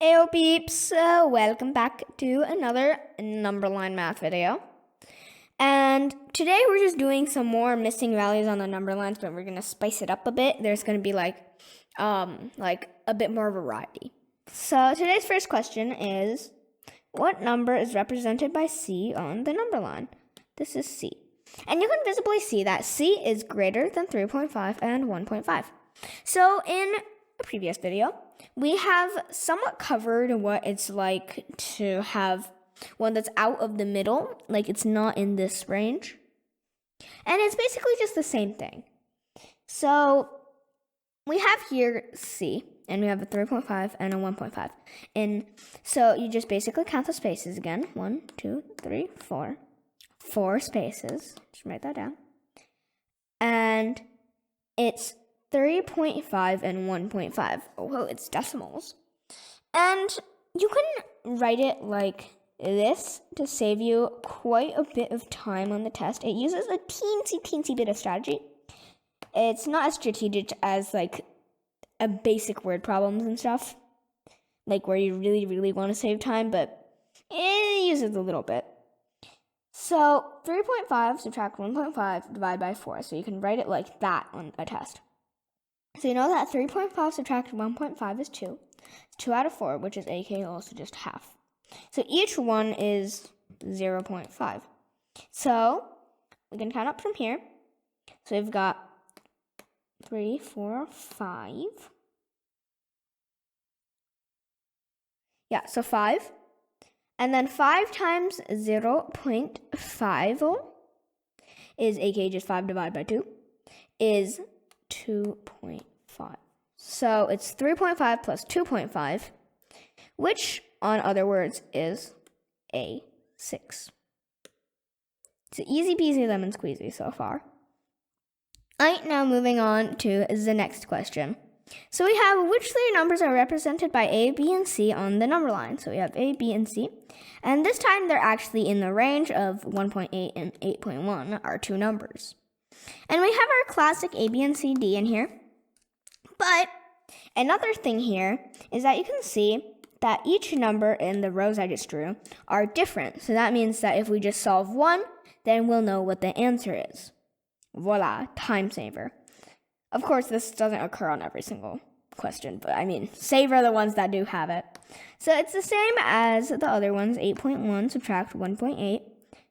Ayo peeps, welcome back to another number line math video. And today we're just doing some more missing values on the number lines, but we're gonna spice it up a bit. There's gonna be like a bit more variety. So today's first question is, what number is represented by C on the number line? This is C. And you can visibly see that C is greater than 3.5 and 1.5. So in a previous video, we have somewhat covered what it's like to have one that's out of the middle, like it's not in this range. And it's basically just the same thing. So we have here C, and we have a 3.5 and a 1.5. And so you just basically count the spaces again. 1, 2, 3, 4. 4 spaces. Just write that down. And it's 3.5 and 1.5. Oh, it's decimals. And you can write it like this to save you quite a bit of time on the test. It uses a teensy bit of strategy. It's not as strategic as like a basic word problems and stuff, like where you really want to save time, but it uses a little bit. So 3.5 subtract 1.5 divide by 4. So you can write it like that on a test. So you know that 3.5 subtract 1.5 is 2. It's 2 out of 4, which is aka also just half. So each one is 0.5. So we can count up from here. So we've got 3, 4, 5. Yeah, so 5. And then 5 times 0.5 is aka just 5 divided by 2 is 2.5. So it's 3.5 plus 2.5, which, on other words, is a 6. It's easy peasy lemon squeezy so far. Alright, now moving on to the next question. So we have which three numbers are represented by A, B, and C on the number line. So we have A, B, and C. And this time they're actually in the range of 1.8 and 8.1 are two numbers. And we have our classic A, B, and C, D in here. But another thing here is that you can see that each number in the rows I just drew are different. So that means that if we just solve one, then we'll know what the answer is. Voila, time saver. Of course, this doesn't occur on every single question, but I mean, savor the ones that do have it. So it's the same as the other ones. 8.1 subtract 1.8.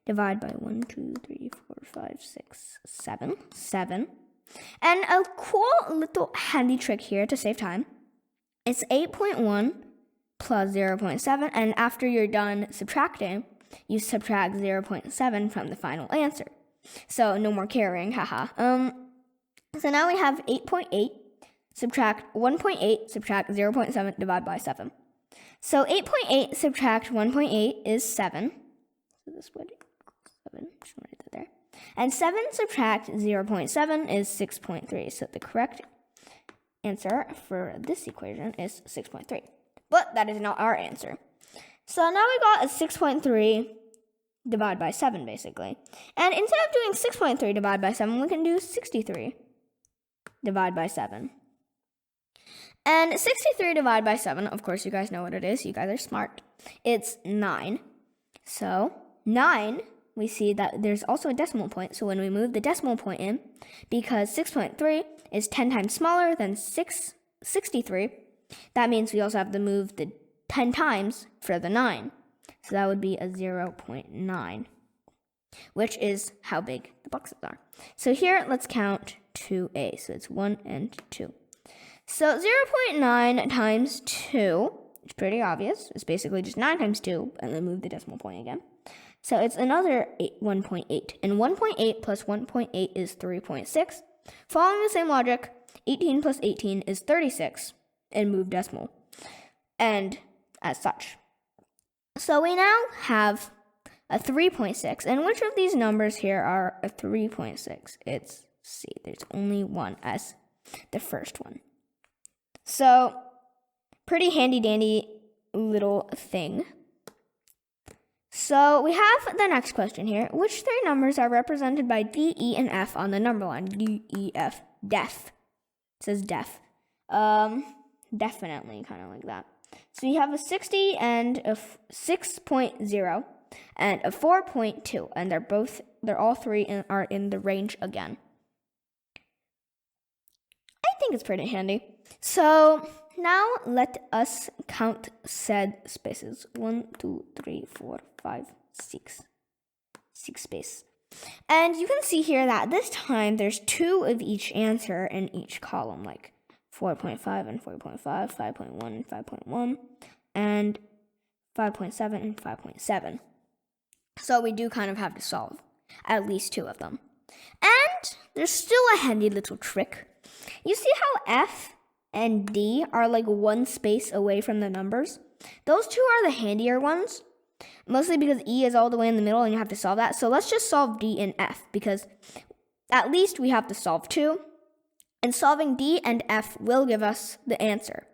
Divide by 1, 2, 3, 4, 5, 6, 7. 7. And a cool little handy trick here to save time. It's 8.1 plus 0.7. And after you're done subtracting, you subtract 0.7 from the final answer. So no more carrying, haha. So now we have 8.8 subtract 1.8 subtract 0.7 divide by 7. So 8.8 subtract 1.8 is 7. So this would 7. Just write that there. And 7 subtract 0.7 is 6.3. So the correct answer for this equation is 6.3. But that is not our answer. So now we got a 6.3 divided by 7, basically. And instead of doing 6.3 divided by 7, we can do 63 divided by 7. And 63 divided by 7, of course, you guys know what it is. You guys are smart. It's 9. So 9, we see that there's also a decimal point. So when we move the decimal point in, because 6.3 is 10 times smaller than 63, that means we also have to move the 10 times for the 9. So that would be a 0.9, which is how big the boxes are. So here, let's count 2A. So it's 1 and 2. So 0.9 times 2, it's pretty obvious. It's basically just 9 times 2, and then move the decimal point again. So it's another 1.8. And 1.8 plus 1.8 is 3.6. Following the same logic, 18 plus 18 is 36, and move decimal. And as such. So we now have a 3.6. And which of these numbers here are a 3.6? It's C. There's only one as the first one. So pretty handy dandy little thing. So we have the next question here. Which three numbers are represented by D, E, and F on the number line? D, E, F. Def. It says def. Definitely, kind of like that. So you have a 60 and a 6.0 and a 4.2, and they're all three are in the range again. I think it's pretty handy. So now let us count said spaces. 1, 2, 3, 4, 5, 6. 6 space. And you can see here that this time there's 2 of each answer in each column, like 4.5 and 4.5, 5.1 and 5.1, and 5.7 and 5.7. So we do kind of have to solve at least 2 of them. And there's still a handy little trick. You see how F and D are like 1 space away from the numbers? Those 2 are the handier ones, mostly because E is all the way in the middle and you have to solve that. So let's just solve D and F, because at least we have to solve 2. And solving D and F will give us the answer.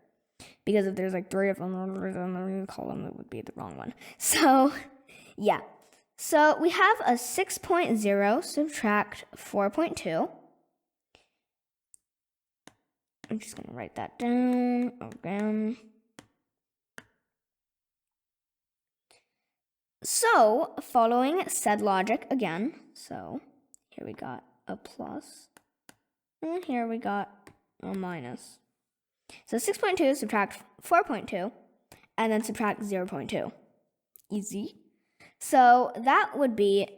Because if there's like 3 of them in the column, it would be the wrong one. So, yeah. So we have a 6.0 subtract 4.2. I'm just going to write that down again. So, following said logic again, so here we got a plus, and here we got a minus. So 6.2 subtract 4.2, and then subtract 0.2. Easy. So that would be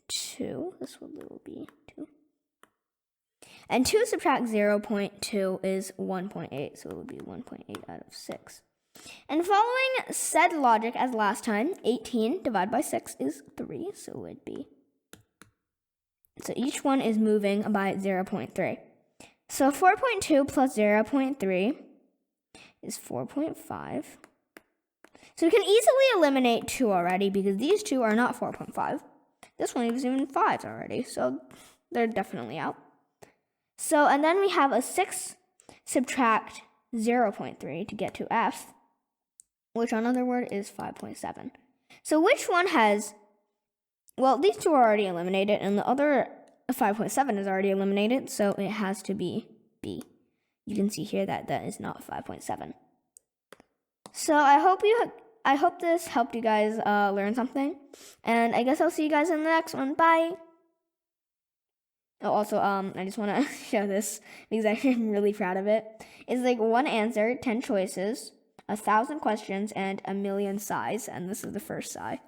2. This will be 2. And 2 subtract 0.2 is 1.8, so it would be 1.8 out of 6. And following said logic as last time, 18 divided by 6 is 3, so it would be. So each one is moving by 0.3. So 4.2 plus 0.3 is 4.5. So we can easily eliminate 2 already because these 2 are not 4.5. This one is even 5 already, so they're definitely out. So, and then we have a 6 subtract 0.3 to get to F, which on other word is 5.7. So which one has, well, these 2 are already eliminated, and the other 5.7 is already eliminated, so it has to be B. You can see here that that is not 5.7. So I hope this helped you guys learn something, and I guess I'll see you guys in the next one. Bye! Oh, also, I just want to show this because I'm really proud of it. It's like 1 answer, 10 choices, 1,000 questions, and 1,000,000 size, and this is the first sigh.